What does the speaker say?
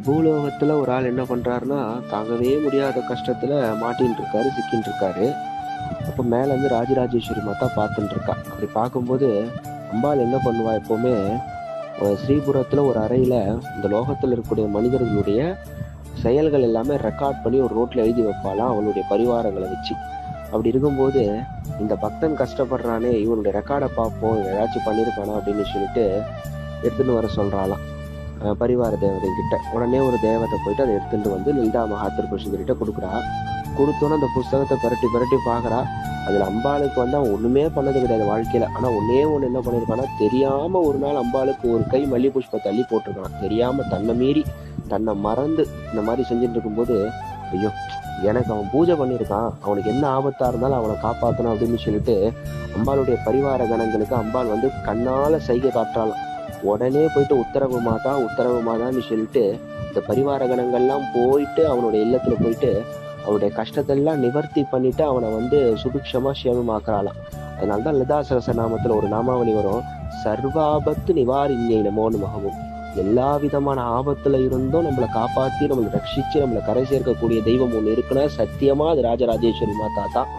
பூலோகத்துல ஒரு ஆள் என்ன பண்றாருன்னா, தாங்கவே முடியாத கஷ்டத்துல மாட்டின்னு இருக்காரு, சிக்கின்னு இருக்காரு. அப்ப மேல இருந்து ராஜராஜேஸ்வரி மாதா பார்த்துட்டு இருக்கா. அப்படி பார்க்கும்போது அம்பாள் என்ன பண்ணுவா எப்பவுமே, ஸ்ரீபுரத்துல ஒரு அறையில இந்த லோகத்துல இருக்கக்கூடிய மனிதர்களுடைய செயல்கள் எல்லாமே ரெக்கார்ட் பண்ணி ஒரு ரோட்ல எழுதி வைப்பாளாம் அவளுடைய பரிவாரங்களை வச்சு. அப்படி இருக்கும்போது இந்த பக்தன் கஷ்டப்படுறானே, இவனுடைய ரெக்கார்டை பார்ப்போம், இவன் ஏதாச்சும் பண்ணியிருக்கானா அப்படின்னு சொல்லிட்டு எடுத்துன்னு வர சொல்றாளாம் பரிவார தேவதை கிட்ட. உடனே ஒரு தேவதை போயிட்டு அதை எடுத்துட்டு வந்து லலிதா மகாத்திருபுஷ்கிட்ட கொடுக்குறா. கொடுத்தோன்னே அந்த புஸ்தகத்தை பரட்டி பரட்டி பாக்குறா. அதுல அம்பாளுக்கு வந்து அவன் ஒண்ணுமே பண்ணது கிடையாது வாழ்க்கையில. ஆனா ஒன்னே ஒண்ணு என்ன பண்ணிருக்கானா, தெரியாம ஒரு நாள் அம்பாளுக்கு ஒரு கை மல்லி புஷ்பத்தை அள்ளி போட்டிருக்கான். தெரியாம தன்னை மீறி தன்னை மறந்து இந்த மாதிரி செஞ்சுட்டு இருக்கும்போது, ஐயோ எனக்கு அவன் பூஜை பண்ணியிருக்கான், அவனுக்கு என்ன ஆபத்தா இருந்தாலும் அவனை காப்பாற்றணும் அப்படின்னு சொல்லிட்டு அம்பாளுடைய பரிவார கணங்களுக்கு அம்பாள் வந்து கண்ணால சைகை காட்டுறாளாம். உடனே போயிட்டு உத்தரவு மாதான்னு சொல்லிட்டு இந்த பரிவார கணங்கள்லாம் போயிட்டு அவனுடைய இல்லத்துல போயிட்டு அவனுடைய கஷ்டத்தெல்லாம் நிவர்த்தி பண்ணிட்டு அவனை வந்து சுபிக்ஷமா சேமமாக்குறாளாம். அதனால்தான் லலிதா சகஸ்ரநாமத்துல ஒரு நாமாவளி வரும், சர்வாபத்து நிவாரிண்யை நமோன்னு மகவும். எல்லா விதமான ஆபத்துல இருந்தும் நம்மளை காப்பாத்தி நம்மளை ரட்சிச்சு நம்மளை கரை சேர்க்கக்கூடிய தெய்வம் ஒண்ணு இருக்குன்னா சத்தியமா அது ராஜராஜேஸ்வரி மாதா தான்.